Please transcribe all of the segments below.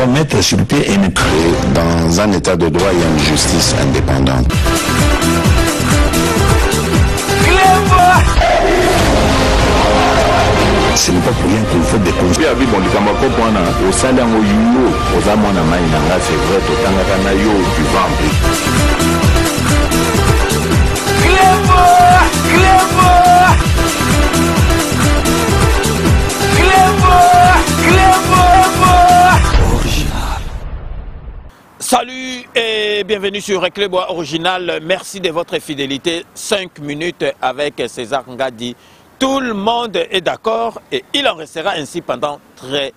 doit mettre sur le pied une... Dans un état de droit, il y a une justice indépendante. Ce n'est pas pour rien qu'il faut des conseils. Salut et bienvenue sur Reclebois Original. Merci de votre fidélité. 5 minutes avec César Ngadi. Tout le monde est d'accord et il en restera ainsi pendant très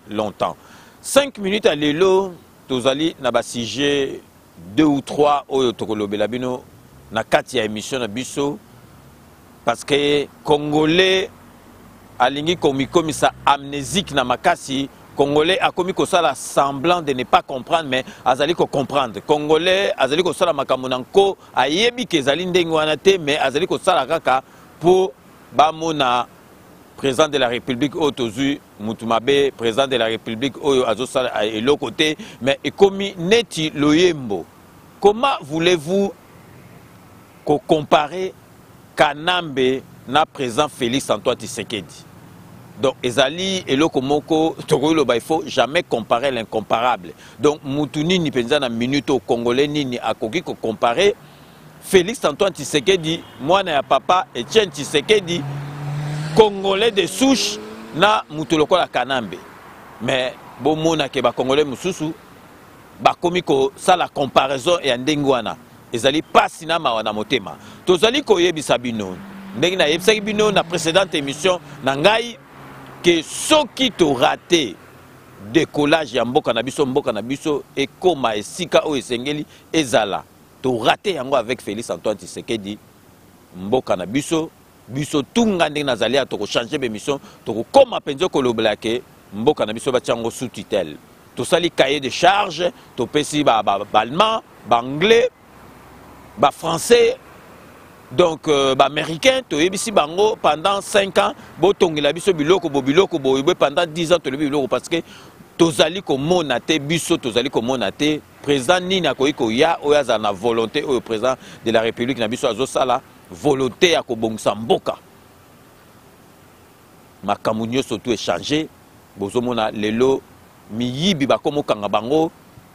longtemps. 5 minutes à l'élo, Tozali n'a pas sujet 2 ou 3 au Tokolo Belabino na kati ya émission na biso parce que Congolais alingi komi sa amnésique na makasi. Congolais a commis ça la semblant de ne pas comprendre, mais azali ko comprendre. Congolais azali ko sala makamunanko ayebi ke zali ndengwanate, mais azali ko sala kaka pour bamona président de la République Otozu Mutumabe, président de la République Oyo Azosala et l'autre côté, mais commis neti loyembo. Comment voulez-vous comparer Kanambe na président Félix Antoine Tshisekedi? Donc, Ezali et Lokomoko, il ne faut jamais comparer l'incomparable. Donc, Moutouni ni penza na minute au Congolais ni à Kogi ko comparer Félix Antoine Tshisekedi, moi na papa Etienne Tshisekedi, Congolais de souche na Moutoloko la Kanambe. Mais bon mona ke ba Congolais mususu ba komiko ça la comparaison et ndengwana. Ezali pasi na mawana motema. Tozali ko yebisa bino. Ndenge na yebisa bino na précédente émission na ngai que ceux qui t'ont raté décollage ya mboka na biso et koma esika o esengeli ezala t'ont raté yango avec Félix Antoine Tshisekedi mboka na biso tunga ndenge nazali to ko changer émission to ko koma penzo ko loblake mboka na biso ba tiango sous tutelle to sali cahier de charge to pesi ba allemand ba anglais ba français. Donc, américain, tu es ici pendant 5 ans, botongela biso biloko pendant 10 ans, tu es biloko parce que tozali ko monate biso tozali ko monate président nini akoiko ya oyaza na volonté au président de la République na biso azosala volonté ya ko bongisa mboka. Makamunyo surtout échanger, bozomona lelo miyibi bakomo kanga bango,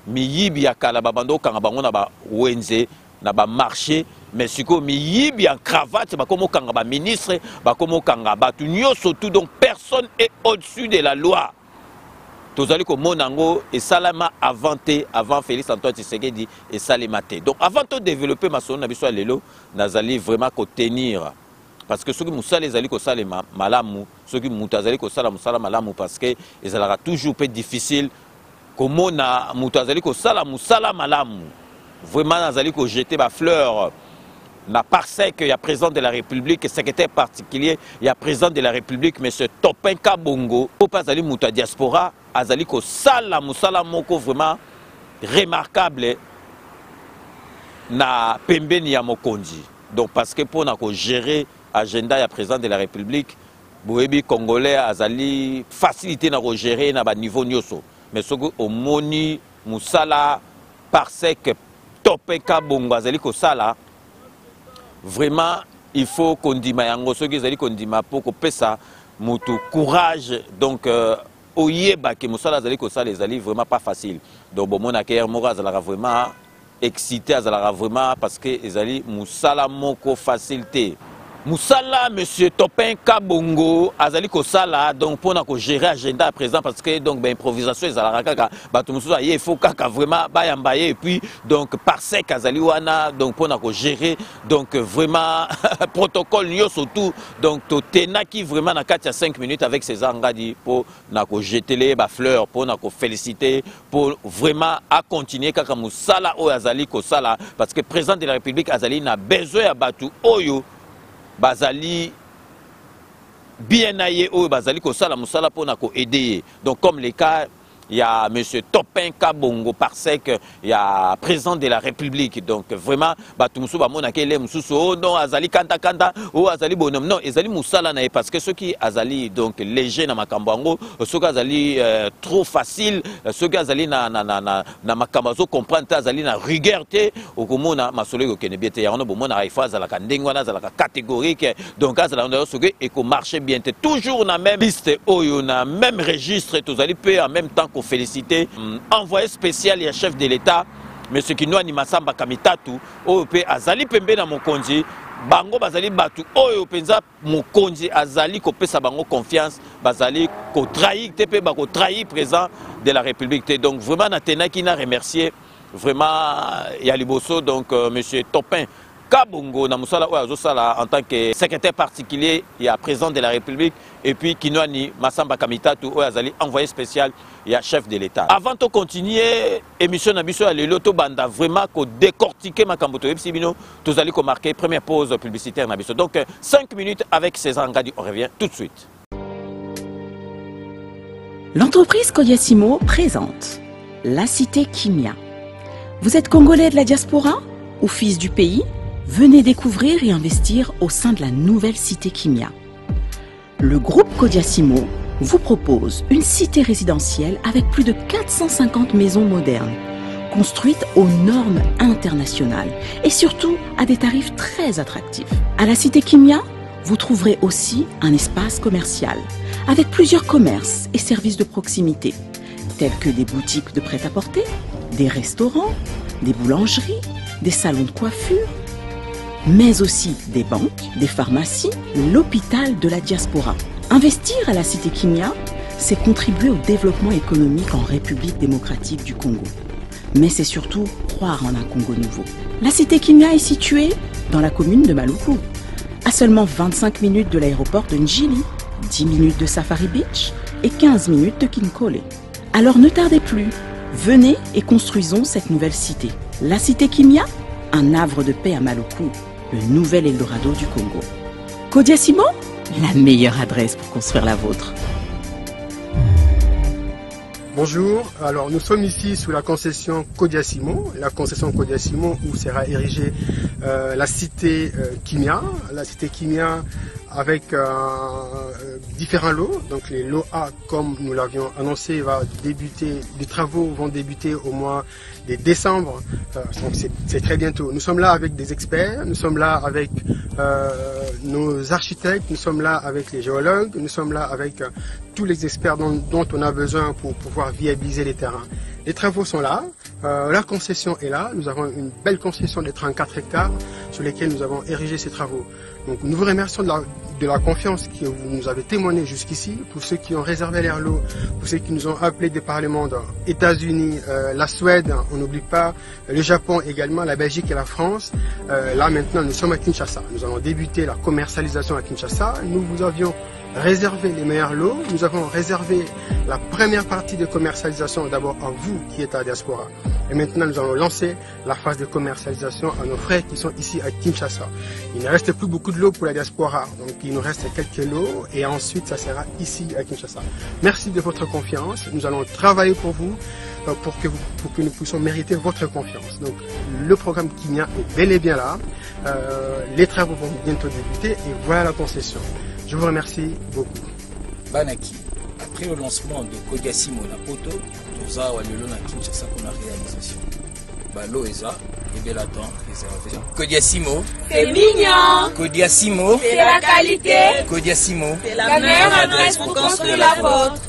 miyibi ya kala babando kanga bango na ba wenze na ba marché. Mais si vous avez en cravate, vous avez un ministre, vous avez surtout, donc personne est au-dessus de la loi. Vous avez monango et salama avant Félix Antoine Tshisekedi et salimate. Donc avant de développer ma son nabiswa lelo, nazali vraiment ko tenir parce que ceux qui moussa les ali ko salema malamu, ceux qui moutazali ko sala musala malamu parce que ils aura toujours peu difficile comment na moutazali ko sala musala malamu. Vraiment nazali ko jeter ba fleur. Na parce qu'il y a président de la République, secrétaire particulier, il y a président de la République, M. Topenka Bongo, au pas aller mouta diaspora, azali ko sala musala moko vraiment remarquable na pembeni ya mokonzi. Donc parce que pour na ko gérer agenda ya président de la République, boebi congolais azali facilité na ko gérer na ba niveau nyoso. Mais soko omoni musala parce que Topenka Bongo azali ko sala. Vraiment, il faut qu'on dise yango ceux qui qu'on dit pour que pesa mutu courage donc oyeba que musala zali ko ça les ali vraiment pas facile. Donc bon mon accueil mora zala vraiment excité zala vraiment parce que les ali musala moko facilité. Moussala, monsieur Topenka Bongo, azali ko sala donc pour na ko gérer agenda à présent parce que donc ben improvisation ezala kaka bato mususu il faut kaka vraiment bayambaye et puis donc par sec azali wana donc pour na ko gérer donc vraiment protocole nyo surtout donc to tenaki vraiment na 4 à 5 minutes avec César Ngadi pour na ko jeter les ba fleurs pour na ko féliciter pour vraiment à continuer kaka Moussala o azali ko sala parce que président de la République azali na besoin ya batu oyo bazali bien aillé au bazali ko sala musala pona ko aider donc comme les cas il y a M. Topin Kabongo Parsec, il y a président de la République. Donc vraiment, Batumsu Bamona Kele Moussou, non, Azali Kanta Kanta, ou Azali Bonhomme, non, Azali Moussala, parce que ceux qui Azali, donc léger dans Makambango, ceux qui Azali trop facile, ceux qui Azali na Makambazo comprennent Azali na rigueur, au Komona, Masole Okenebiete, il y a un bon na Raifa, Zalaka Ndengwana, Zalaka catégorique, donc Azala et qu'on marche bien, toujours dans la même liste, dans le même registre, tous allez en même temps qu'on félicite. Envoyé spécial et chef de l'État, M. Kinoa Nimasamba Kamitatu, OEP Azali Pembe na Mokonzi, Bango Bazali Batu, Oyopenza Mokonzi, Azali Kope Sabango confiance, Bazali ko trahi, TP Bako trahi présent de la République. Donc vraiment, Natena qui n'a remercié vraiment Yaliboso, donc M. Topin Kabongo Namusala en tant que secrétaire particulier et à président de la République, et puis Kinoani Massamba Kamitatu Azali envoyé spécial et à chef de l'État. Avant de continuer, émission Nabiso à l'Eloto Banda, vraiment qu'on décortiquer ma camboto Epsibino, tous allez marquer première pause publicitaire Nabiso. Donc 5 minutes avec César Ngadi, on revient tout de suite. L'entreprise Kodiasimo présente la cité Kimia. Vous êtes congolais de la diaspora ou fils du pays? Venez découvrir et investir au sein de la nouvelle cité Kimia. Le groupe Kodiasimo vous propose une cité résidentielle avec plus de 450 maisons modernes, construites aux normes internationales et surtout à des tarifs très attractifs. À la cité Kimia, vous trouverez aussi un espace commercial avec plusieurs commerces et services de proximité, tels que des boutiques de prêt-à-porter, des restaurants, des boulangeries, des salons de coiffure, mais aussi des banques, des pharmacies, l'hôpital de la diaspora. Investir à la cité Kimia, c'est contribuer au développement économique en République démocratique du Congo. Mais c'est surtout croire en un Congo nouveau. La cité Kimia est située dans la commune de Maluku, à seulement 25 minutes de l'aéroport de Njili, 10 minutes de Safari Beach et 15 minutes de Kinkole. Alors ne tardez plus, venez et construisons cette nouvelle cité. La cité Kimia, un havre de paix à Maluku, le nouvel Eldorado du Congo. Kodiasimo, la meilleure adresse pour construire la vôtre. Bonjour, alors nous sommes ici sous la concession Kodiasimo, où sera érigée la cité Kimia. La cité Kimia avec différents lots. Donc les lots A, comme nous l'avions annoncé, les travaux vont débuter au mois de décembre. Donc c'est très bientôt. Nous sommes là avec des experts, nous sommes là avec nos architectes, nous sommes là avec les géologues, nous sommes là avec tous les experts dont on a besoin pour pouvoir viabiliser les terrains. Les travaux sont là, la concession est là, nous avons une belle concession de 34 hectares sur lesquels nous avons érigé ces travaux. Donc nous vous remercions de la confiance que vous nous avez témoignée jusqu'ici, pour ceux qui ont réservé leur lot, pour ceux qui nous ont appelés des par le monde, États-Unis, la Suède, on n'oublie pas, le Japon également, la Belgique et la France. Là maintenant nous sommes à Kinshasa, nous allons débuter la commercialisation à Kinshasa. Nous vous avions réservé les meilleurs lots, nous avons réservé la première partie de commercialisation d'abord à vous qui êtes à la diaspora. Et maintenant nous allons lancer la phase de commercialisation à nos frères qui sont ici à Kinshasa. Il ne reste plus beaucoup de lots pour la diaspora, donc il nous reste quelques lots et ensuite ça sera ici à Kinshasa. Merci de votre confiance, nous allons travailler pour vous, pour que nous puissions mériter votre confiance. Donc le programme Kimia est bel et bien là, les travaux vont bientôt débuter et voilà la concession. Je vous remercie beaucoup. Banaki, après le lancement de Kodiasimo na poto, toza walelo na Kinshasa pour la réalisation. Balo eza et bel attend réservé. Kodiasimo, c'est mignon. Kodiasimo, c'est la qualité. Kodiasimo, c'est la meilleure adresse pour construire la vôtre.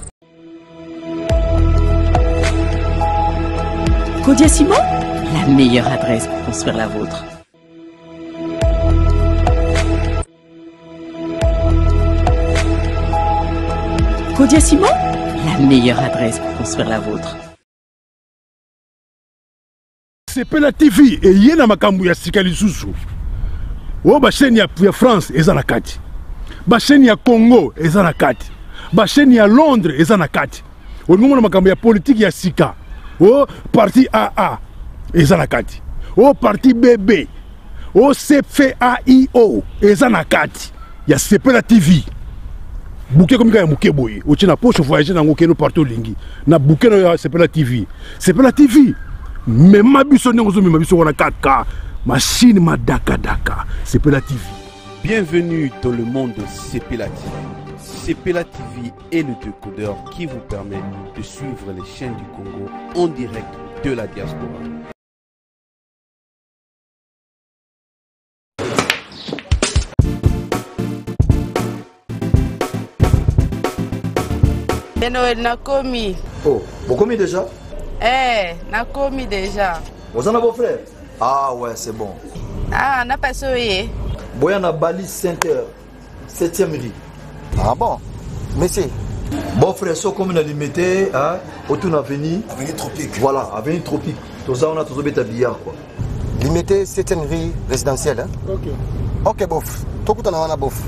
Kodiasimo, la meilleure adresse pour construire la vôtre. Kodiasimo, la meilleure adresse pour construire la vôtre. Sepela TV et yena makambu ya sika lisusu. O ba chaîne ya France eza na kati. Ba chaîne ya Congo eza na kati. Ba chaîne ya Londres eza na kati. O ngomona makambu ya politique ya sika. O parti AA eza na kati. O parti BB. O CFAIO eza na kati. Ya Sepela TV. bouquet comme ya muke boye o tina poche voyager nango keno partout lingi na bouquet no c'est pas la TV mais ma biso ndongo zo biso wana 4K machine ma daka c'est pas la TV. Bienvenue dans le monde de Sepela TV. Sepela TV est le décodeur qui vous permet de suivre les chaînes du Congo en direct de la diaspora. Noël Nakomi. Oh, vous commis déjà? Nakomi déjà. Vous en avez vos frères? Ah ouais, c'est bon. Ah, n'a pas soyé. Boyana Bali Center, 7e rue. Ah bon? Monsieur. Bon frère, so comme on a limité, hein, autour de l'avenue. Avenue Tropique. Voilà, avenue Tropique. Tout ça, on a toujours bêta billard quoi. Limité 7e rue résidentielle, hein? Ok. Ok, bof. Tout le temps, on a bof.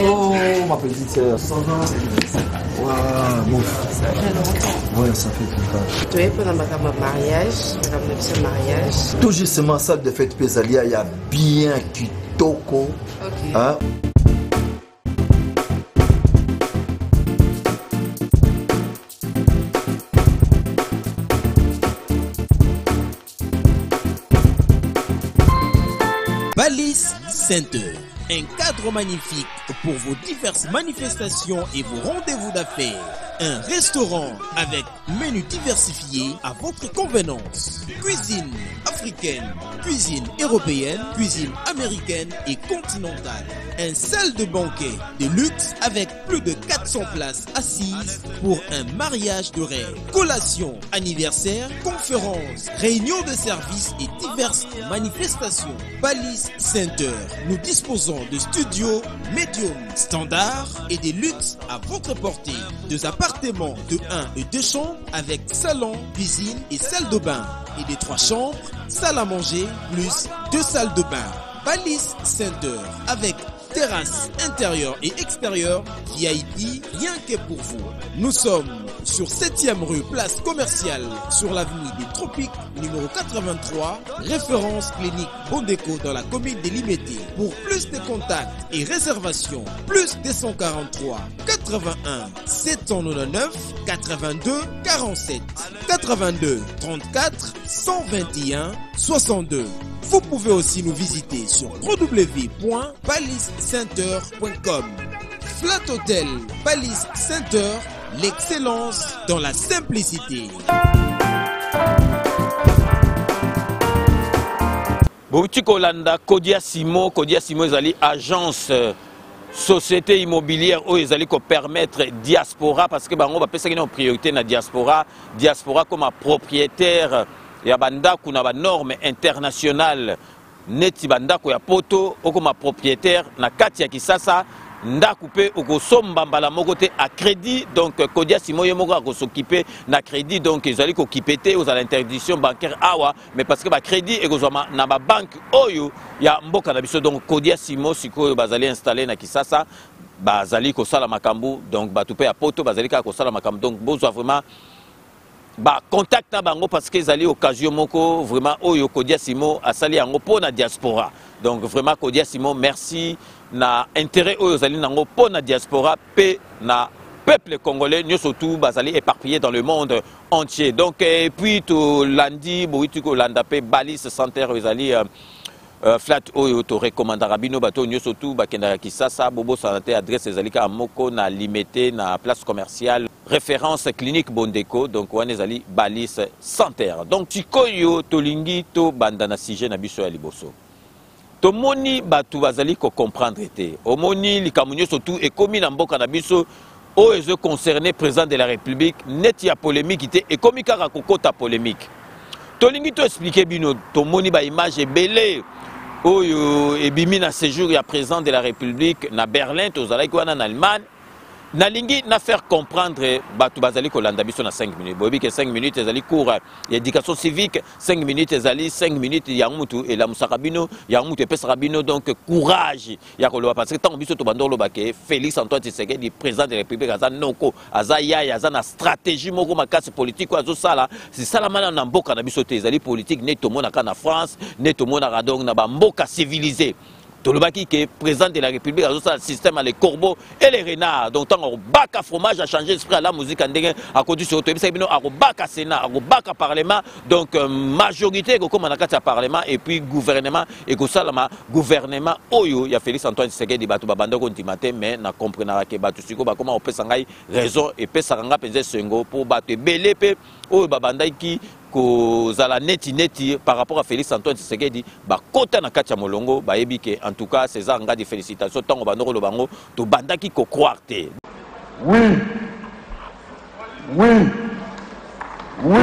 Oh, ma petite sœur, ça va? Waouh, bon. Ouais, ça fait plaisir. Tu es pour un mariage. Tout justement, salle de fête Pésalia, il y a bien Kitoko. Ok. Hein? Balise Center. Un cadre magnifique pour vos diverses manifestations et vos rendez-vous d'affaires. Un restaurant avec menu diversifié à votre convenance. Cuisine africaine, cuisine européenne, cuisine américaine et continentale. Un salle de banquet de luxe avec plus de 400 places assises pour un mariage de rêve. Collation, anniversaire, conférences, réunions de services et diverses manifestations. Balise Center. Nous disposons de studios médium standard et des luxes à votre portée. Deux appartements de 1 et 2 chambres avec salon, cuisine et salle de bain. Et des 3 chambres, salle à manger plus 2 salles de bain. Balise Center avec terrasse intérieure et extérieure, VIP, rien que pour vous. Nous sommes sur 7e rue, place commerciale, sur l'avenue des Tropiques, numéro 83, référence clinique Bondeko dans la commune de Limete. Pour plus de contacts et réservations, plus 243 81 799 82 47 82 34 121 62. Vous pouvez aussi nous visiter sur www.balisecenter.com. Flat Hotel Balise Center, l'excellence dans la simplicité. Boutique Olanda, Kodia Simo ezali agence société immobilière où ezali ko permettre diaspora parce que bango ba pesa une priorité na diaspora comme propriétaire ya bandako na ba norme internationale neti bandako ya poto okoma propriétaire na kati ya Kisasa ndako pe okosomba mbala moko te à crédit donc Kodia Simo ye moko akosoccuper na crédit donc ezali ko kipete aux interdiction bancaire awa mais parce que ba crédit ekozoma na ba banque oyo ya mboka na biso donc Kodia Simo sikoyo bazali installer na Kisasa bazali ko sala makambu donc batu pe ya poto bazali ka ko sala makambu donc bozwa vraiment ba contact na bango parce que ezali occasion moko vraiment oyo Kodia Simo asali yango po na diaspora donc vraiment Kodia Simo merci na intérêt oyo ezali nango po na diaspora pe na peuple congolais nous surtout bazali éparpillés dans le monde entier donc et puis to lundi boitu ko landa pe Balise Center ezali flat oyo to recommandera bino bato nous surtout bakenda Kisasa bobo santé adresse ezali ka moko na limité na place commerciale référence clinique Bondeko donc wana ezali Balise Center donc tikoyo tolingi to bandana sujet na biso ya liboso tomoni batu bazali ko comprendre te omoni likamunyo surtout ekomi na mboka na biso o ezo concerné président de la République net ya polémique te ekomi kaka kokota polémique tolingi to expliquer bino tomoni ba image ebele oyo ebimi na séjour ya président de la République na Berlin tozalaki wana na Allemagne nalingi na faire comprendre batu bazali kolanda biso na 5 minutes bobi que 5 minutes ezali cours éducation civique 5 minutes ezali 5 minutes ya mutu et la musakabino ya mutu epesa bino donc courage ya koloba parce que tant biso to bandolo ba ke Félix Antoine Tshisekedi président de la République aza noko aza yaya aza na stratégie moko makasi politique azo sala c'est ça la mana na mboka na biso te ezali politique neto mona ka na France neto mona donc na ba mboka civilisé. Tolobaki qui est président de la République, a un système à les corbeaux et les renards. Donc, tant que bac à fromage a changé l'esprit à la musique, à côté sur le à bac à Sénat, à bac à Parlement. Donc, majorité, comme on a à Parlement, et puis gouvernement, et que ça, gouvernement, Oyo, il y a Félix Antoine Tshisekedi, Batou Babanda, Kontimate, mais n'a compris que Batou Siko, comment on peut s'engager raison, et peut s'engager peser Sengo pour battre Belé, Oyo Babanda qui. Kozala neti par rapport à Félix Antoine Tshisekedi ba kota na kati ya molongo ba yebike en tout cas César nga de félicitations tango bandoko lo bango to bandaki ko croire te. Oui. Oui. Oui.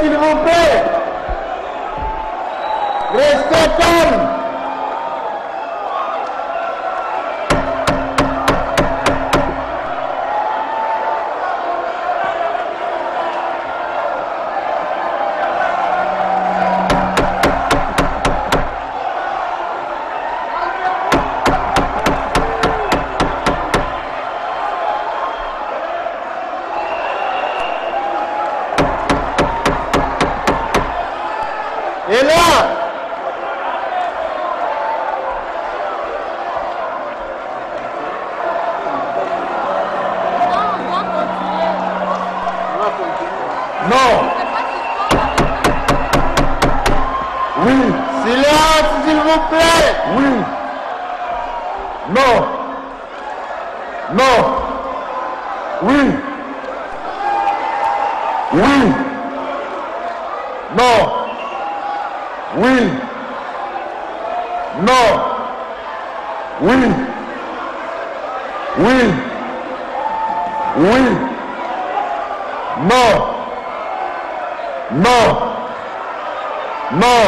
S'il vous plaît, restez calme. Et là, non. Oui. Silence, s'il vous plaît. Oui. Non. Non. Oui. Oui. Non. Oui. Non. Oui. Oui. Oui. Non. Non. Non.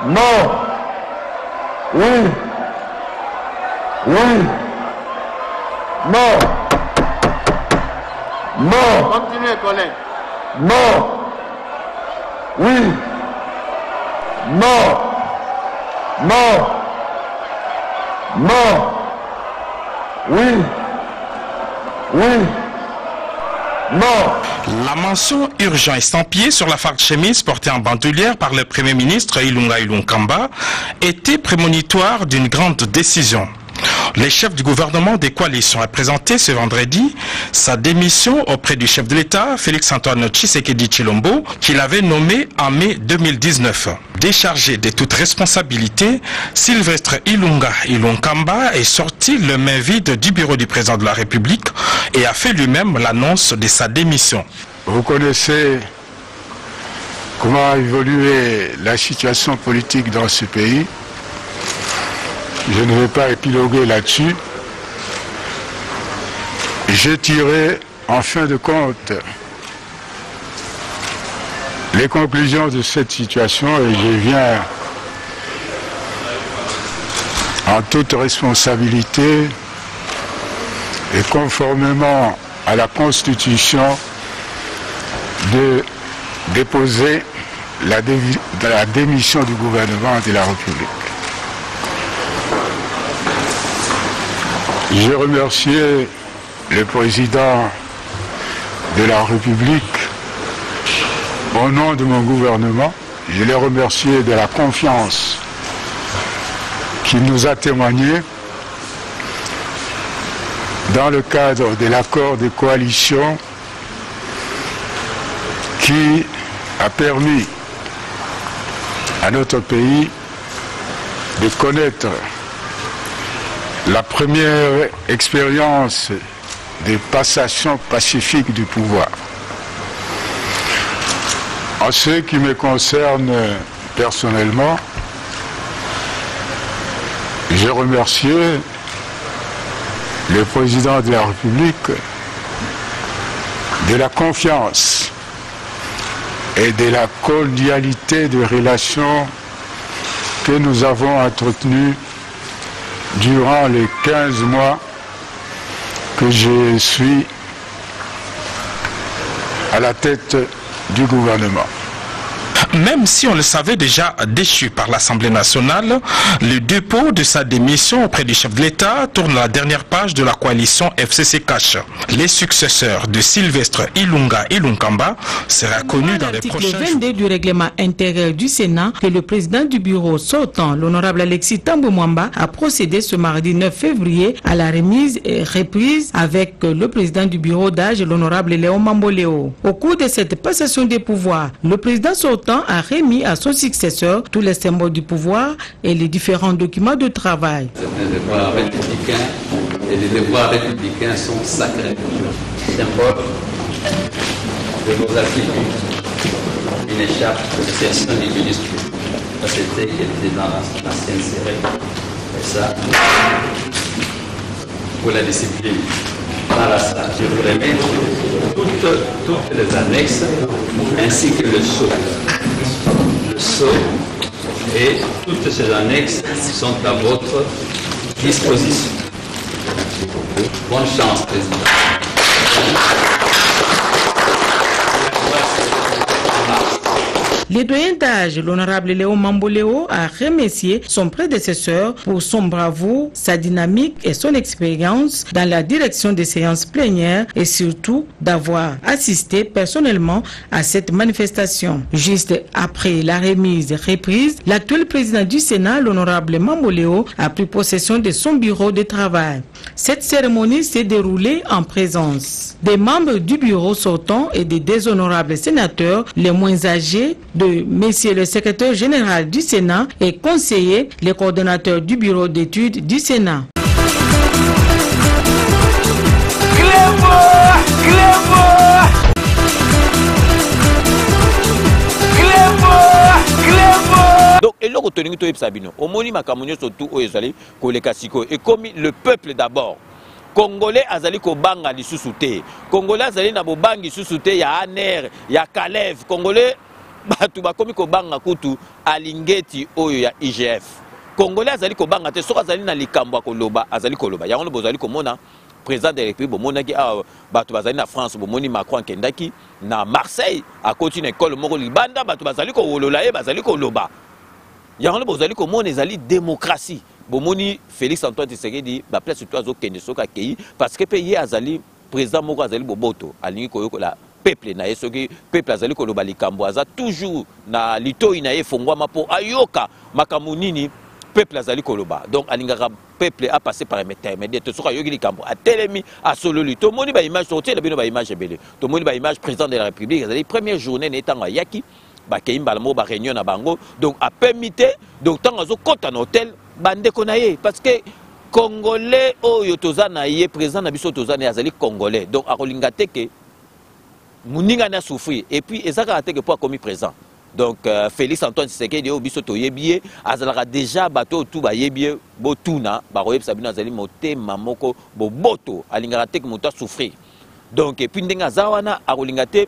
Non. Oui. Oui. Non. Non. Continuez, collègue. Non. Oui. Non. Non. Non. Oui. Oui. Non. La mention urgent estampillée sur la farde chemise portée en bandoulière par le Premier ministre Ilunga Ilunkamba était prémonitoire d'une grande décision. Le chef du gouvernement des coalitions a présenté ce vendredi sa démission auprès du chef de l'État, Félix Antoine Tshisekedi Tshilombo, qu'il avait nommé en mai 2019. Déchargé de toute responsabilité, Sylvestre Ilunga Ilunkamba est sorti le main vide du bureau du président de la République et a fait lui-même l'annonce de sa démission. Vous connaissez comment a évolué la situation politique dans ce pays. Je ne vais pas épiloguer là-dessus. J'ai tiré en fin de compte les conclusions de cette situation et je viens en toute responsabilité et conformément à la Constitution de déposer la démission du gouvernement de la République. J'ai remercié le président de la République au nom de mon gouvernement. Je l'ai remercié de la confiance qu'il nous a témoignée dans le cadre de l'accord de coalition qui a permis à notre pays de connaître la première expérience de passation pacifique du pouvoir. En ce qui me concerne personnellement, j'ai remercié le président de la République de la confiance et de la cordialité de relations que nous avons entretenues durant les 15 mois que je suis à la tête du gouvernement. Même si on le savait déjà déchu par l'Assemblée nationale, le dépôt de sa démission auprès du chef de l'État tourne la dernière page de la coalition FCC Cash. Les successeurs de Sylvestre Ilunga Ilunkamba seraient connus dans les prochains jours. L'article 22 du règlement intérieur du Sénat que le président du bureau sortant, l'honorable Alexis Thambwe Mwamba, a procédé ce mardi 9 février à la remise et reprise avec le président du bureau d'âge, l'honorable Léon Mamboléo. Au cours de cette passation des pouvoirs, le président sortant a remis à son successeur tous les symboles du pouvoir et les différents documents de travail. Certains devoirs républicains et les devoirs républicains sont sacrés. Symbole de nos attitudes, une écharpe de personne du ministre. Ça c'était qui était dans l'ancienne série. Et ça, pour la discipline. Voilà ça, je vous remets toutes les annexes ainsi que le sceau. Le sceau et toutes ces annexes sont à votre disposition. Bonne chance, président. Le doyen d'âge, l'honorable Léon Mamboléo, a remercié son prédécesseur pour son bravoure, sa dynamique et son expérience dans la direction des séances plénières et surtout d'avoir assisté personnellement à cette manifestation. Juste après la remise et reprise, l'actuel président du Sénat, l'honorable Mamboléo, a pris possession de son bureau de travail. Cette cérémonie s'est déroulée en présence des membres du bureau sortant et des déshonorables sénateurs les moins âgés, de Monsieur le secrétaire général du Sénat et conseiller, les coordonnateurs du bureau d'études du Sénat. Donc, et là, et comme le peuple d'abord, Congolais azali ko banga li susute, Congolais azali na bobangi susute ya Aner, ya Kalev, Congolais batu bakomi ko banga kutu alingeti oyo ya IGF. Congolais azali ko banga te soka azali na likambo ko loba azali ko loba. Yango bozali ko mona président de la République bomona ki batu bazali na France bomoni Macron kendaki na Marseille a continué école moko libanda batu bazali ko wolola e bazali ko loba. Yango bozali ko mona ezali démocratie. Bomoni Félix Antoine Tshisekedi ba place surtout azo kende soka kei parce que pays azali président moko azali boboto alingi koyoko la peuple na yesoki peuple azali ko loba likambo aza toujours na litoi na ye fongwama po ayoka makambo nini peuple azali ko loba. Donc alingaka peuple a passé par intermédiaire to soka yoki likambo a telemi a solo lito moni ba image sorti na bino ba image belé to moni ba image président de la République azali première journée n'étant yaki ba keimba mo ba réunion na bango donc a permité donc tant azo kota na hôtel bande konaye parce que Congolais oyo tozana ye président na biso tozana azali Congolais donc akolinga teke muninga na souffrir et puis ezaka teke pour commis présent donc Félix Antoine Tshisekedi o biso to yebie azalaka déjà bato tout ba yebie botuna ba royeb sabina azali motema moko boboto alinga teke moto souffrir donc et puis ndenga zawana akolinga te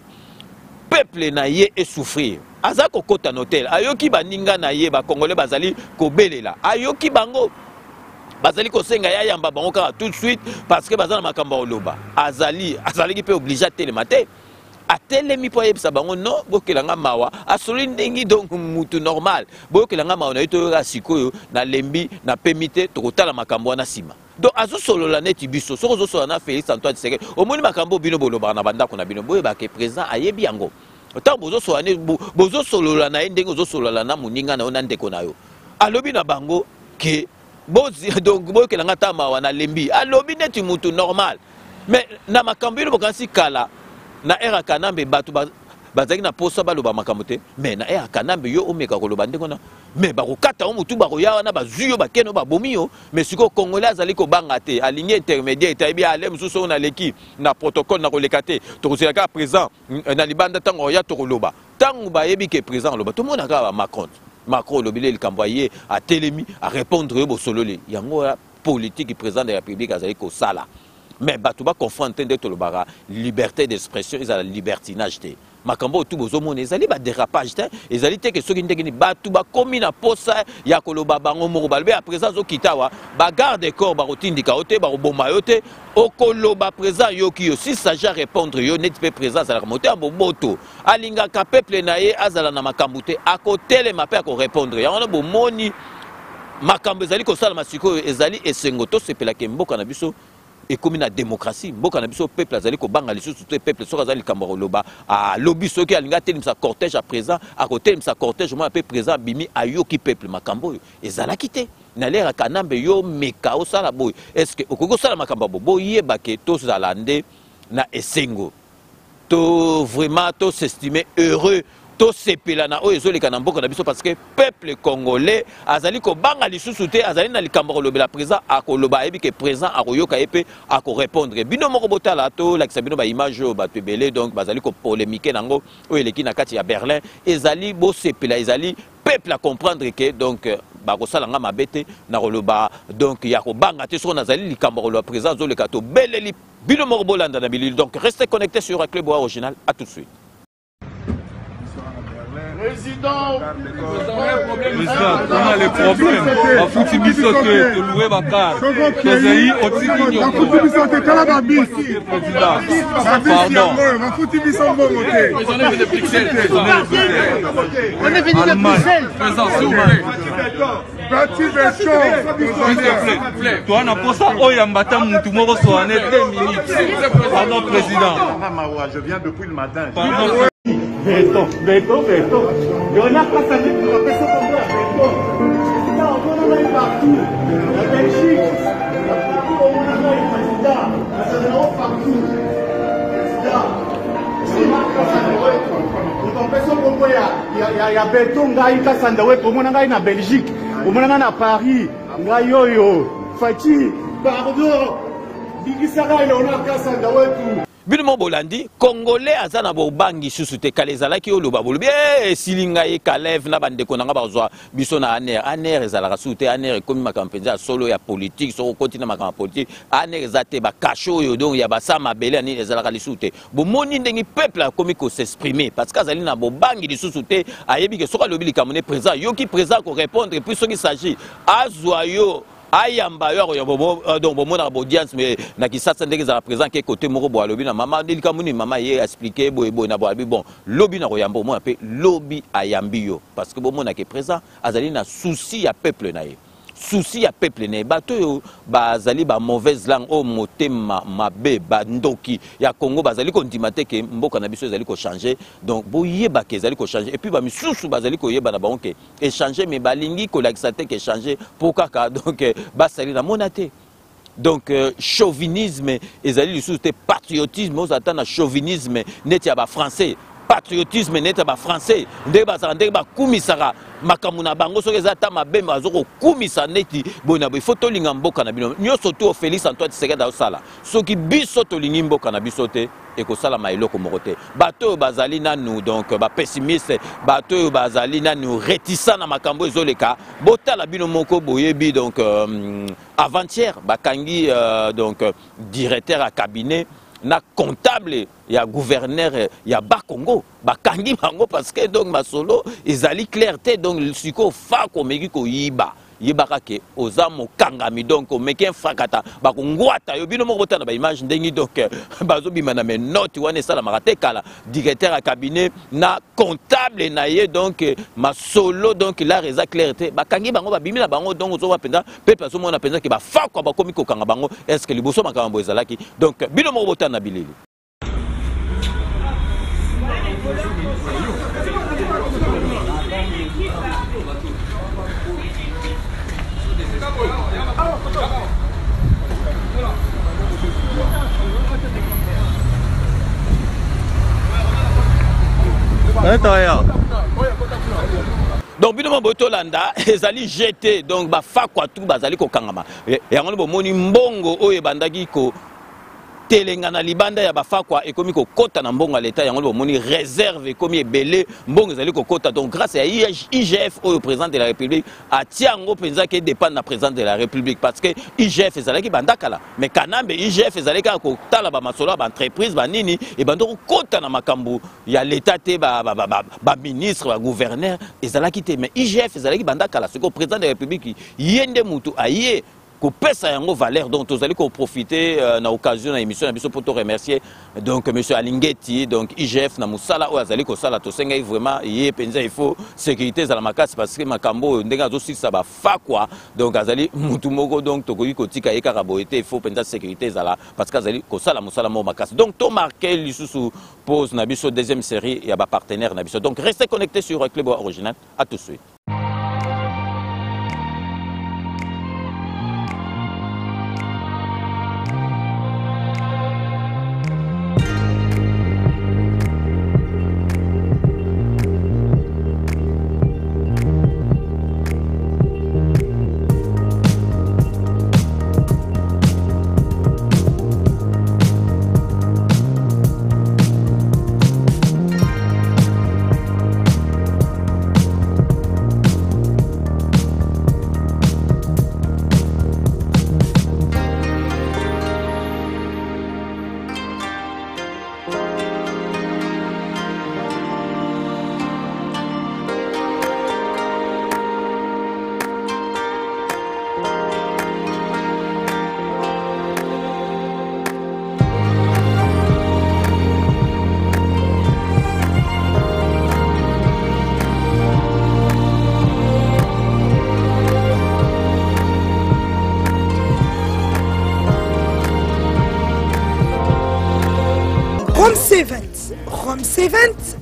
peuple na ye et souffrir azako kota hotel ayoki baninga na ye ba Congolais bazali kobelela ayoki bango bazali ko senga ya yamba bango ka tout de suite parce que bazana makambo oloba azali ki pe obligé à télémater atelemi po yebisa bango non bokelanga mawa asoli ndengi donc mutu normal bokelanga mawa na ito ya sikoyo na lembi na pemite tokotala makambo wana sima donc azo solola neti biso soko zo solola na Félix Antoine Tshisekedi omoni makambo bino boloba na banda kuna bino boye ba ke président ayebi yango tant bozo solola bozo solola na ndenge ozo solola na muninga na ona ndeko na yo alobi na bango ke bozi donc bokelanga ta mawa na lembi alobi neti mutu normal mais na makambo bino bokansi kala na era kanambe batu bazaki na posa baloba makambo te mais na era kanambe yo omeka koloba ndeko na mais bakokata o mutu bakoya wana bazuyo bakeno babomi yo mais siko congolais azali kobanga te aligné intermédiaire tayebi ale mususu na leki na protocole na koleka te tokoselaka présent na libanda tango ya tokoloba tango bayebi ke présent loba tout le monde a Macron lobile le camboyer a telemi à répondre yo bosolole yango politique président de la République azali ko sala. Mais batuba confronté de tolobara liberté d'expression ils a la libertinage te makambo tout bozo mona ezali ba dérapage te ezali te ke soki ndenge ni batuba komi na posa ya koloba bango moko balbe à présent zo kitawa ba garde corps ba rotindika ote ba roboma yote okoloba présent yo ki yo si s'agit à répondre yo net pe présent za la moté a boboto alinga ka peuple na ye azala na makambo te akotele mape ko répondre ya ona bo moni makambo ezali ko sala masiko ezali esengo to sepela ke mboka na biso et comme la démocratie, beaucoup de peuple azali ko banga lisusu tout peuple so azali kamaro loba a lobby soki alinga telimsa cortège à présent à côté de sa cortège moi peu présent bimi ayoki peuple makambo ezala kité na lera kanambe yo meka o sala boy est-ce que okoko sala makambo bo yeba ke to zalande na esengo to vraiment to s'estimer heureux to sepela na oyo ezoleka na mboka na biso parce que peuple congolais azali ko banga lisusu te azali na likambo lobela présent akoloba ebi ke présent akoyoka epe ako répondre bino moko botala to la bino ba image ba tebele donc bazali ko polémiquer nango oyo eleki na kati ya Berlin ezali bo sepela ezali peuple à comprendre que donc bakosalanga mabete na koloba donc ya ko banga te so nazali likambo lo présent zo le kato beleli bino moko bolanda na bilili donc restez connectés sur un club original à tout de suite. Président, on a les problèmes. On fout une mission de louer ma carte. Président, on est venu de Bruxelles. Président, s'il vous plaît. Toi, on a pas ça. Oh, il y a un bâtard, tout le monde soit en 2 minutes. Pardon, président. Je viens depuis le matin. Béton. Et on a pas ça pour la personne comme ça, béton. Là, on a eu partout. La Belgique, on a eu le président. Ça va partout. Il y a béton, il y a Belgique, il y a Paris, il y a Fati, pardon. Bino bolandi congolais azana bo bangi susu te kalezala ki oloba bolobi silinga e kalev na bande ko nanga bazwa biso na aner ezala sute aner komi makampenza solo ya politique so continue makampa politique aner ezate ba kasho yo donc ya basama bele ani ezala lisute bo moni ndengi peuple a komi ko s'exprimer parce que azali na bo bangi lisusu te ayebi ke soka lobi likamone présent yo ki présent ko répondre puis ce qui s'agit azwa yo ayamba yo donc bon mon audience mais na kisasa ndenge za présent ke côté moko bo lobi na mama delika muni mama ye expliquer bo na bo bon lobi na koyamba mo appelé lobi ayambi yo parce que bon mon na ke présent azali na souci ya peuple na ye souci ya peuple ne bato yo bazali ba mauvaise langue o motema mabe ba ndoki ya Congo bazali ko ndimate ke mboka na biso ezali ko changer donc boyeba ke ezali ko changer et puis ba misusu bazali ko yeba na ba onke échanger mais balingi ko laxate ke changer pour kaka donc basali na monate donc chauvinisme ezali lisusu te patriotisme aux attend chauvinisme net ya ba français patriotisme net ba français ndenge bazala ndenge bakumisaka makambo na bango soki eza ata mabe bazoko kumisa neti bona bo faut tolinga mboka na bino nyonso to Félix Antoine Tshisekedi osala soki biso tolingi mboka na biso te ekosala maeloko moko te bato bazali nanu donc ba pessimiste bato bazali nanu réticent na makambo ezoleka botala bino moko boyebi donc avant-hier bakangi donc directeur à cabinet na comptable ya gouverneur ya Bakongo bakangi bango parce que donc masolo ezali clarté donc siko fa ko meki ko yiba yebaka ke oza mokangami donc omeki mfrakata bakongwata yo bino moko botana ba image ndengi donc bazobima na menote wana esalamaka te kala directeur ya cabinet na comptable na ye donc masolo donc la reza clair te bakangi bango babimi na bango donc ozoba penza pepe azomona penza ke bafakwa bakomi kokanga bango est-ce que liboso makambo ezalaki donc bino moko botana na bileli. Donc bino boto landa ezali jeté donc ba fakwa tout bazali ko kangama yango bomoni mbongo oyo bandaki ko telengana libanda ya bafakwa ekomi ko kota na mbongo l'état yango bomoni réserve ekomi ebele mbongo ezali ko kota donc grâce à IGF au président de la République a tiango penza ke dépend na président de la République parce que IGF ezalaki bandakala mais kanambe IGF ezalaki ko tala ba masolo ba entreprise ba nini et bandoko kota na makambu ya l'état te ba ministre ba gouverneur ezalaki te mais IGF ezalaki bandakala ce que président de la République yende mutu aye pesa yango valeur donc tous allez profiter na occasion na émission na biso pour te remercier donc monsieur Alingeti donc IGF na musala o azali ko sala to senga vraiment yé penza il faut sécurité za la makasi parce que makambo ndenga zo sisa ba fakwa donc azali mutu moko donc to ko tika eka boete il faut penza sécurité za la parce que azali ko sala musala mo makasi donc to marquer lisusu pause na biso deuxième série ya ba partenaire na biso donc restez connectés sur Club Original à tout de suite.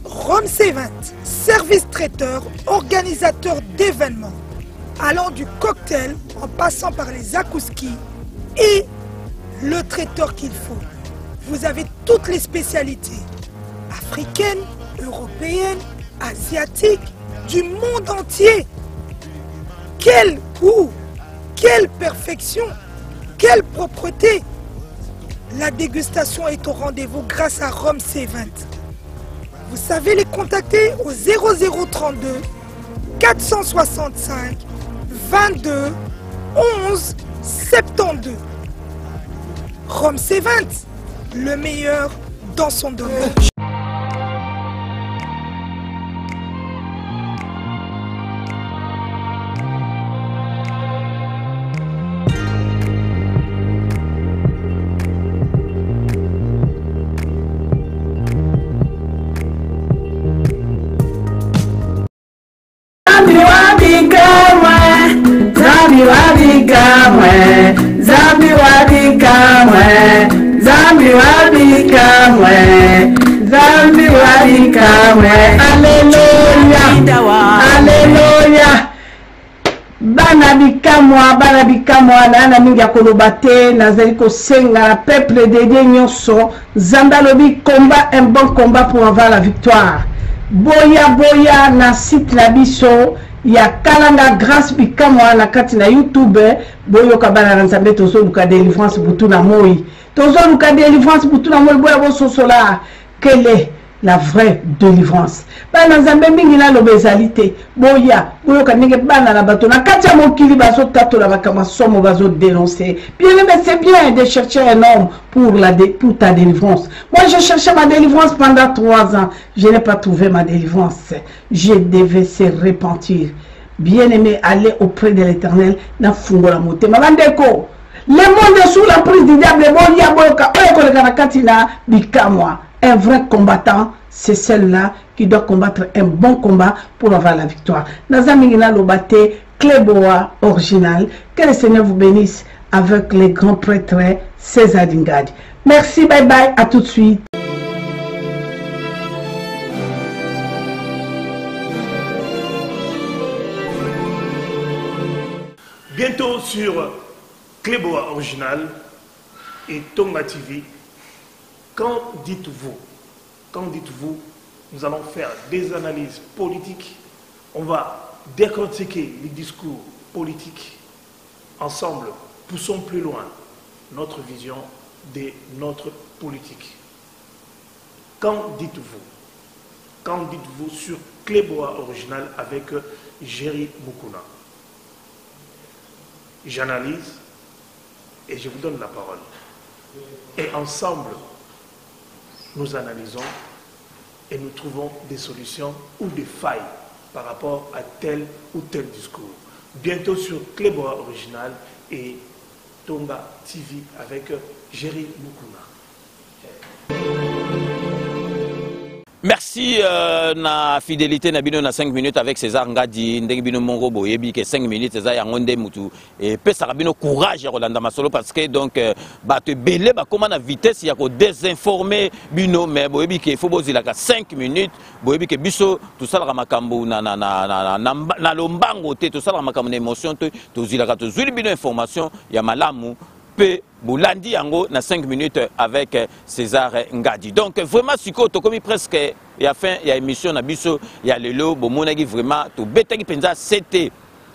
Rome C20, service traiteur, organisateur d'événements, allant du cocktail en passant par les akouskis et le traiteur qu'il faut. Vous avez toutes les spécialités, africaines, européennes, asiatiques, du monde entier. Quel goût, quelle perfection, quelle propreté. La dégustation est au rendez-vous grâce à Rome C20. Vous savez les contacter au 0032 465 22 11 72. Rome C20, le meilleur dans son domaine. Bana bikamwa na mingi akoloba te nazali kosenga na peuple de Dieu nyonso Nzambe lobi combat un bon combat pour avoir la victoire. Boya na site na biso ya kalanga grâce bikamwa na kati na YouTube boyo kabana na Nzambe tozo luka délivrance butu na moi. Tozo luka délivrance butu na moi boya bo sosola kele la vraie délivrance. Bana Nzambe mingi na lobezalité boya boyo kanenge bana la bato na kati ya mokili bazo tato la bakama somo bazo dénoncer. Bien mais c'est bien de chercher un homme pour ta délivrance. Moi je cherchais ma délivrance pendant 3 ans, je n'ai pas trouvé ma délivrance. Je devais se repentir. Bien-aimé, allez auprès de l'Éternel. Na fungola motema. Bandeko, le monde est sous la prise du diable. Un vrai combattant, c'est celle-là qui doit combattre un bon combat pour avoir la victoire. Nazamingina Lobate, Cléboa original. Que le Seigneur vous bénisse avec les grands prêtres César Dingadi. Merci, bye bye, à tout de suite. Bientôt sur Cléboa original et Tonga TV. Quand dites-vous, nous allons faire des analyses politiques, on va décortiquer les discours politiques. Ensemble, poussons plus loin notre vision de notre politique. Quand dites-vous sur Cléboa original avec Jerry Mukuna. J'analyse et je vous donne la parole. Et ensemble, nous analysons et nous trouvons des solutions ou des failles par rapport à tel ou tel discours. Bientôt sur Cléboa original et Tonga TV avec Jerry Mukuna. Merci na fidélité na bino na 5 minutes avec César Ngadi ndenge bino mongo boyebi que 5 minutes César yangonde mutu et pesa bino courage ya Rolanda Masolo parce que donc ba te belé ba comment na vitesse ya ko désinformer bino mais boyebi que faut bozila ka 5 minutes boyebi que biso tout ça la makambo na lombango te tout ça la makambo na émotion to zila ka to zuli bino information ya malamu pe Boulandi yango na 5 minutes avec César Ngadi. Donc vraiment siko to komi presque ya fin ya émission na biso ya lelo bomonaki vraiment to betaki penza c'était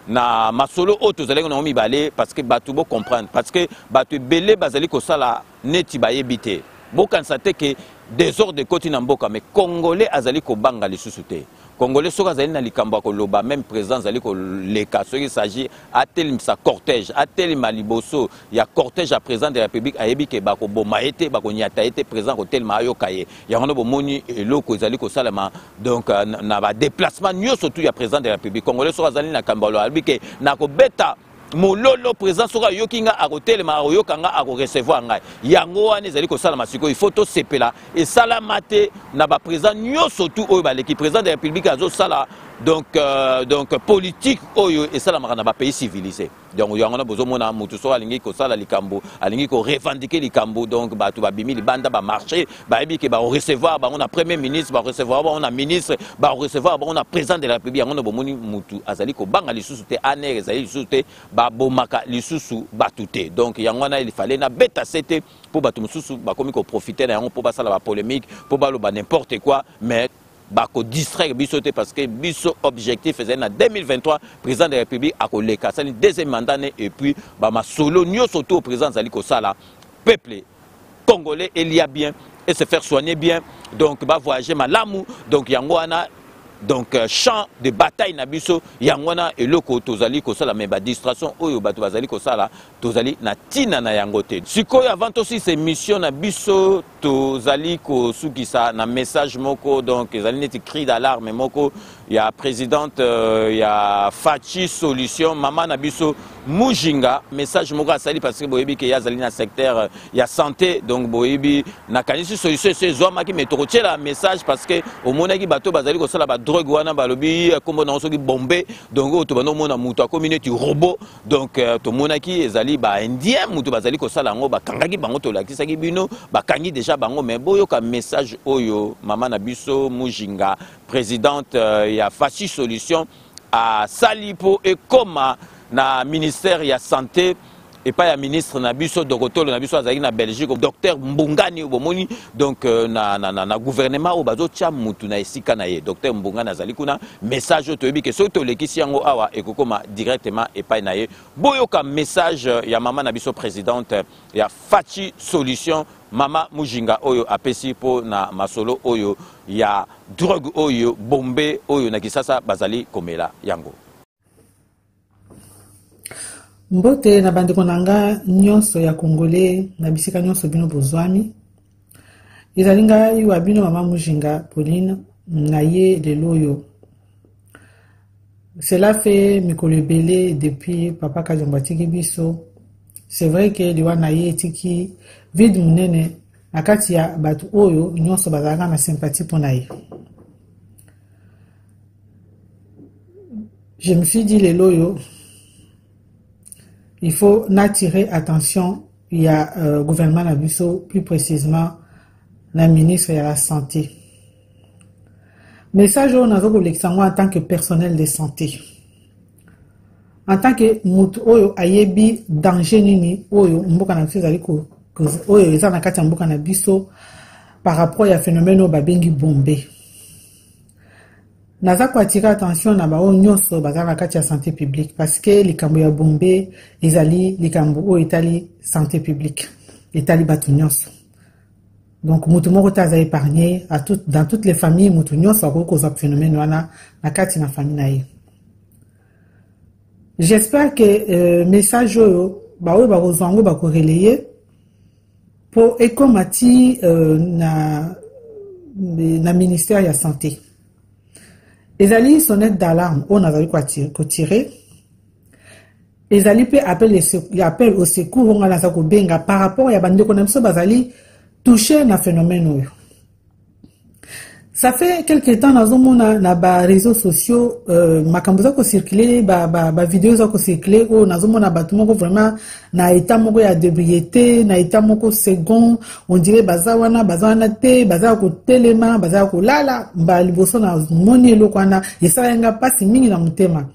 na masolo o to zalaki na mibale parce que batu bo comprendre parce que batu belé bazali ko sala neti ba yebité. Bo kansate que désordre de côté na mboka mais congolais azali ko banga lisusu te. Congolais soka zali na likambo ko loba même président zali ko leka ce qui s'agit à tel sa cortège à tel maliboso il y a cortège à président de la République ayebi ke bako boma été bako nyata été président ko tel mayo kaye ya ngono bomoni eloko zali ko salama donc na ba déplacement nyoso tout ya président de la République congolais soka zali na kambalo ayebi ke na ko beta mololo président soka yokinga akotelema oyokanga ako recevoir ngai yango wana ezali ko sala masiko il faut to sepela et salamate na ba président nyoso tout oyo baleki président de la République azo sala donc politique oyo et sala makana ba pays civilisé donc yango na bozomona mutu so alingi ko sala likambo alingi ko revendiquer likambo donc ba tu ba bimi libanda ba marché ba ebi ke ba recevoir ba on a premier ministre ba recevoir ba on a ministre ba recevoir ba on a président de la République yango na bomoni mutu azali ko banga lisusu te aner ezali lisusu te ba bomaka lisusu batute donc yango na il fallait na beta c'était pour batu mususu ba komi ko profiter na yango pour ba sala ba polémique pour ba lo ba n'importe quoi mais bako distraire biso te parce que biso objectif faisait en 2023 président de la République a koleka ça deuxième mandat et puis ba ma solo nyo surtout au président zali ko sala peuple congolais il y a bien et se faire soigner bien donc ba voyager malamu donc yango ana donc champ de bataille na biso yangwana eloko tozali ko sala mais ba distraction oyo bato bazali ko sala tozali na tina na yango te sikoyo avant aussi ces missions na biso tozali ko sukisa na message moko donc ezali neti cri d'alarme moko ya présidente ya Fachi solution maman na biso Mujinga message moko asali parce que boyebi ke yazali na secteur ya santé donc boyebi na kanisi solution c'est zoma ki metoroche la message parce que au monaki bato bazali ko sala ba drogue wana balobi kombo na soki bombé donc to bano mona mutu a communauté robot donc to monaki ezali ba indien mutu bazali ko sala ngo ba kangaki bango to lakisaki bino ba kangi déjà bango mais boyo ka message oyo maman na biso Mujinga présidente ya Fachi solution à Salipo et Koma na ministère ya santé et pas ya ministre na biso dokotolo na biso azali na Belgique docteur Mbungani bomoni donc na gouvernement o bazo tia mutu na esika na ye docteur Mbungani azali kuna message to yebi ke so to lekisi yango awa ekokoma directement et pas na ye boyoka message ya mama na biso présidente ya Fachi solution mama Mujinga oyo apesi po na masolo oyo ya drogue oyo bombe oyo na kisasa bazali komela yango. Mbote na bandeko nanga nyonso ya Congolais na bisika nyonso bino bozwami. Izalinga iwa bino mama Mujinga Pauline na ye lelo yo. Cela fait mikolo belé depuis papa Kajombatiki biso. C'est vrai que liwana yetiki vide munene akati ya batu oyo nyonso bazalaka na sympathie pour naye. Je me suis dit les loyo, il faut n'attirer attention. Il y a gouvernement Nabiso, plus précisément la ministre de la Santé. Message on a en tant que personnel de santé. En tant que mutu oyo ayebi danger nini oyo mboka na biso zali ko oyo eza na kati ya mboka na biso par rapport ya phénomène o babengi bombe. Naza ko attirer attention na ba nyonso bazala na kati ya santé publique parce que likambo ya bombe ezali likambo o etali santé publique etali batu nyonso. Donc mutu moko taza épargné à dans toutes les familles mutu nyonso ko cause phénomène wana na kati na famille na ye. J'espère que message ba oyo ba kozwango ba ko relayer pour ekomati na ministère ya santé. Ezali sonnette d'alarme on a ko tirer. Ezali pe appel au secours on a ko benga par rapport ya bande ko na biso bazali touché na phénomène oyo. Ça fait quelques temps na ba réseaux sociaux makambo za ko circuler ba vidéos za ko circuler o nazomona batu moko vraiment na état moko ya débriété na état moko second on dirait bazawana te baza ko telema baza ko lala ba liboso na moni eloko wana esalenga pasi mingi na mutema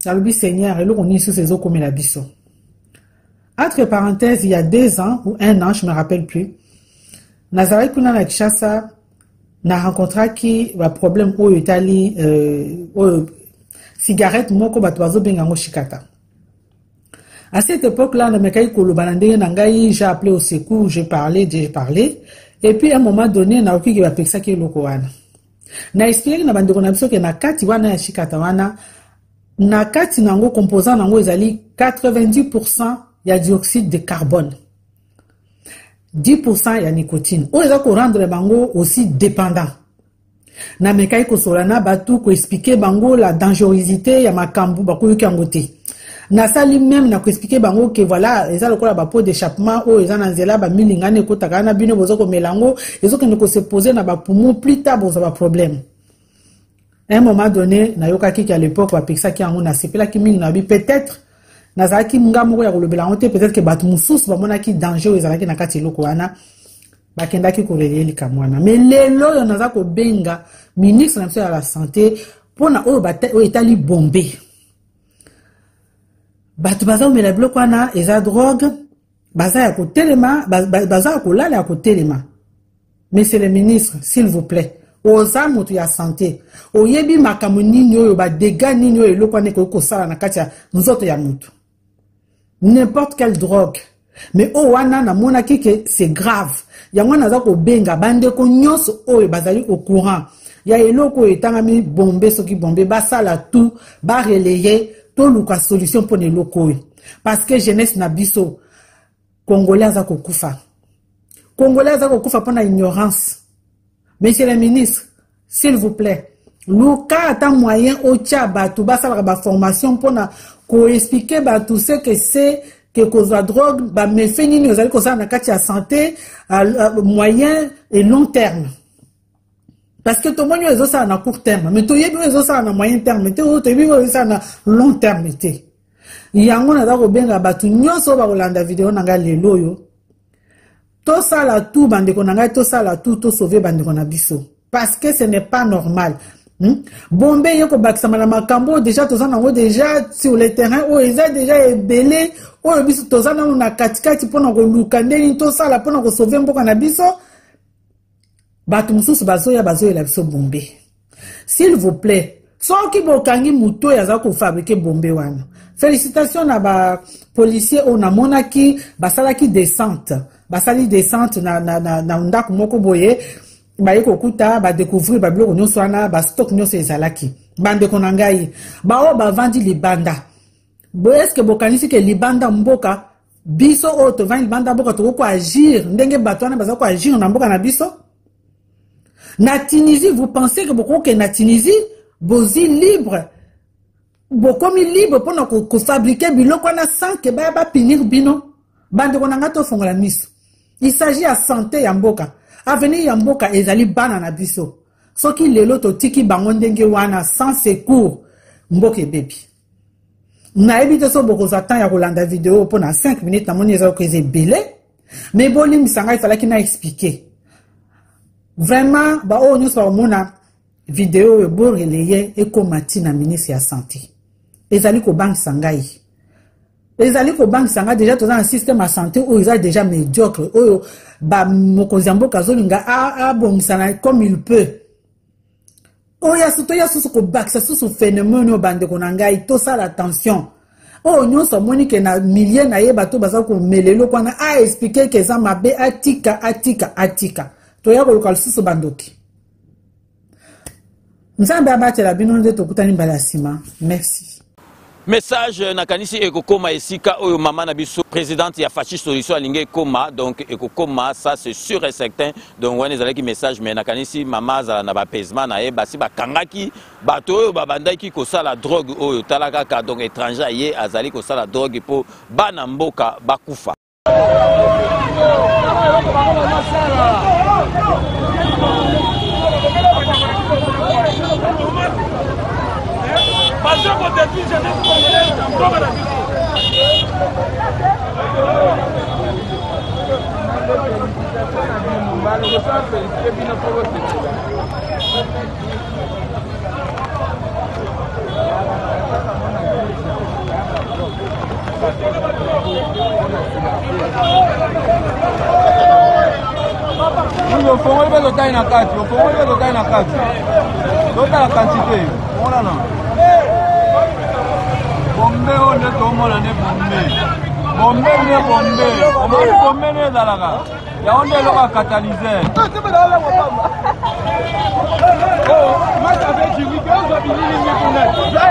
alobi Seigneur eloko ni sous ces eaux comme la biso. Entre parenthèses, il y a 2 ans ou 1 an je me rappelle plus Nazareth kuna na Kinshasa na rencontré qui va problème au Italie cigarette moko bato bazo benga ngo shikata. À cette époque-là, na mekai kolobanande na ngai, j'ai appelé au secours, j'ai parlé et puis à un moment donné na oki ki ba peksa ki loko wana. Na expliquer na bandeko na biso ke na kati wana ya shikata wana na kati nango composant nango ezali 90% ya dioxyde de carbone. 10% ya nicotine. O eza ko rendre bango aussi dépendant. Na mekai ko solana batu ko expliquer bango la dangerosité ya makambu ba ko yuki angote. Na sali même na ko expliquer bango que voilà, eza lokola ba pot d'échappement o eza na nzela ba milingane ko takana bino bozo ko melango, ezo ke ne ko se poser na ba poumon plus tard bozo ba problème. À un moment donné, na yoka ki à l'époque ba peksa ki ango na sepela ki mingi na bi peut-être nazaki nga moko ya kolobela ngote peut-être que batu mususu bamona ki danger ezalaki na kati eloko wana bakendaki koreleli likamwana mais lelo yo naza ko benga ministre de la santé pona oyo etali bombe batu baza omela biloko wana eza drogue baza ya kotelema baza kolala ya kotelema. Monsieur le ministre, s'il vous plaît, oza moto ya santé oyebi makambo nini oyo ba dégâts nini oyo eloko wana ko sala na kati ya nzoto ya mutu. N'importe quelle drogue. Mais o wana na mona ki que c'est grave. Yango naza ko benga bande ko nyonso oyo bazali au courant. Ya eloko etangami bombe soki bombe basala tout ba relayer to luka solution pour eloko oyo. Parce que jeunesse na biso congolais za ko kufa. Congolais za ko kufa pour na ignorance. Monsieur le ministre, s'il vous plaît, luka ata moyen o tia batu basala ba formation pour na ko expliquer ba tout ce que c'est que cause la drogue ba me fait nini ozali ko ça na kati ya santé à moyen et long terme. Parce que tout le monde est ça na court terme, mais tout yebi est ça na moyen terme, tout yebi est ça na long terme té. Yango na dako benga batu nyonso ba kolanda vidéo na nga lelo yo. To sala tout bande ko na nga to sala tout to sauver bande ko na biso. Parce que ce n'est pas normal. Bombe yoko bakisama na makambo déjà toza nango déjà sur le terrain o eza déjà ebele o biso toza nango na katikati pona ko luka ndeni to sala pona ko sauver mboka na biso batu mususu bazoya la biso bombe. S'il vous plaît, soki bokangi muto yaza ko fabriquer bombe wana. Félicitations na ba policier o na monaki basalaki descente. Basali descente na ndako moko boye. Ba yeko kuta ba découvrir ba biloko nyonso wana ba stock nyonso ezalaki bande konangai ba o ba vandi libanda bo est-ce que bokanisi ke libanda mboka biso o to vandi libanda mboka to ko agir ndenge bato wana baza ko agir na mboka na biso na Tunisie. Vous pensez que beaucoup que na Tunisie bozi libre bokomi libre pona ko fabriquer biloko na sans que ba pinir bino bande konanga to fongola miso. Il s'agit à santé ya mboka. Avenir ya mboka ezali bana na biso. Soki lelo to tiki bango ndenge wana sans secours mboka bebi. Na ebite so boko zatan ya kolanda vidéo pona 5 minutes na moni ezako ezebele. Mais bolim sanga il fallait qu'il m'a expliqué. Vraiment ba o nyos ba mona vidéo e bo relayer e komati na ministre ya santé. Ezali ko bank sangai. Ezali ko bank sanga déjà dans un système de santé où ils sont déjà médiocre. Où ba mokozambo kazolinga a bomisana comme il peut. Oh ya susu ko back ça sous phénomène bande konangai tout ça l'attention. Oh nous sommes moni que na milliers na yeba to baza ko melelo kwana a expliquer que ça mabe atika. To ya ko lokal susu bandoki. Nzambe abate la bino nde to kutani balasima. Merci. Message nakanisi ekokoma esika oyo mama na biso présidente ya Fachi Solution alinge koma donc ekokoma ça c'est sûr et certain donc wana ezalaki message mais nakanisi mama za na bapaisement na ye basi bakangaki bato oyo babandaki kosala drogue oyo talaka donc étranger ye azali kosala drogue po bana mboka bakufa. Bombe on est tombé là ne bombe bombe ne dalaga ya on est là catalyseur oh moi avec Jimmy que on va venir ni connaître là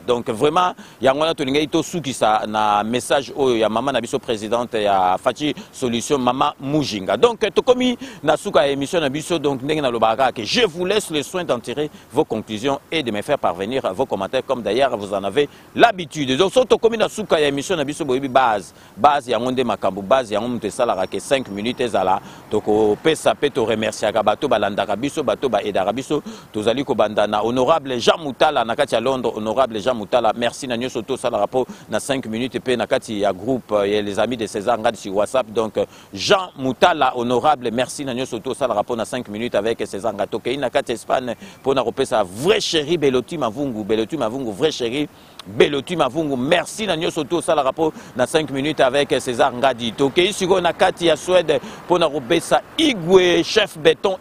Donc vraiment, il y a un to souki ça na message oyo ya maman na biso présidente ya Fachi Solution maman Mujinga. Donc to komi na suka émission na biso donc ndenge na lobaka que je vous laisse le soin d'en tirer vos conclusions et de me faire parvenir vos commentaires comme d'ailleurs vous en avez l'habitude. Donc so to komi na suka ya émission na biso boyebi base ya ngonde makambo base ya ngomte sala ke 5 minutes ezala to ko pesa pe to remercier ka bato balandaka biso bato ba edaka biso tozali ko bandana honorable Jean Moutala na kati ya Londres honorable Jean Moutala merci na nyoso to sala rapport na 5 minutes pe na kati ya groupe et les amis de César Ngadi sur WhatsApp donc Jean Moutala honorable merci na nyoso to sala rapport na 5 minutes avec César Ngato ke na kati Espagne pour na repesa vrai chéri Beloti Mavungu vrai chéri Beloti Mavungu merci na nyoso to sala rapport na 5 minutes avec César Ngadi to ke siko na kati ya Suède pour na repesa Igwe chef béton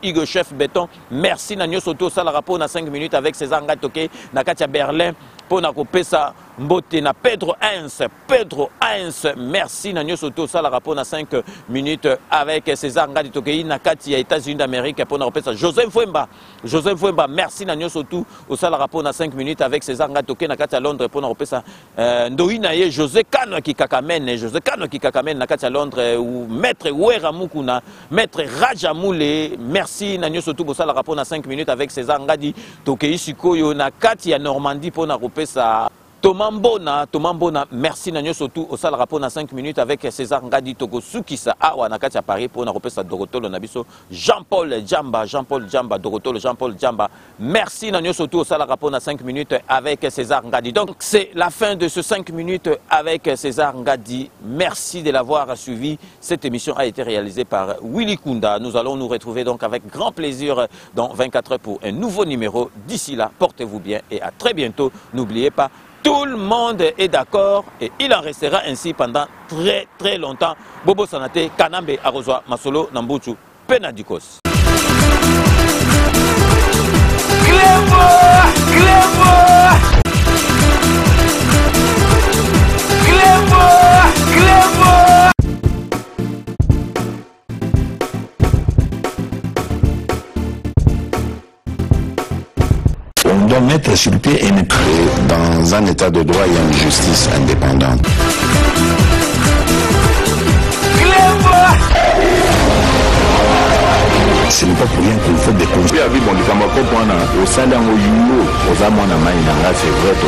merci na nyoso to sala rapport na 5 minutes avec César Ngadi to ke na kati ya Berlin pour na kopesa mbote na Pedro Heinz merci na nyoso to sala rapport na 5 minutes avec César Ngadi tokei na kati ya États-Unis d'Amérique pour na kopesa Joseph Fwemba merci na nyoso to au sala rapport na 5 minutes avec César Ngadi tokei na kati ya Londres pour na kopesa ndoina ye José Kano ki kakamene na kati ya Londres ou maître Wera Mukuna maître Raja Moule merci na nyoso to au sala rapport na 5 minutes avec César Ngadi tokei sikoyo na kati ya Normandie pour na kopesa Thomas Mbona, merci Nanyo surtout au sal rapport dans 5 minutes avec César Ngadi Togo Sukisa Awa Nakati à Paris pour repérer sa Dorotolo Nabiso Jean-Paul Djamba Dorotolo Jean-Paul Djamba. Merci Nanyo surtout au sal rapport dans 5 minutes avec César Ngadi. Donc c'est la fin de ce 5 minutes avec César Ngadi. Merci de l'avoir suivi. Cette émission a été réalisée par Willy Kunda. Nous allons nous retrouver donc avec grand plaisir dans 24 heures pour un nouveau numéro. D'ici là, portez-vous bien et à très bientôt. N'oubliez pas, tout le monde est d'accord et il en restera ainsi pendant très très longtemps. Bobo Sanate, Kanambe Arozwa, Masolo, Nambuchu, Penadikos. On doit mettre sur pied et dans un état de droit, il y a une justice indépendante. Ce n'est pas pour rien qu'il faut des conflits. Au sein d'un c'est vrai, tu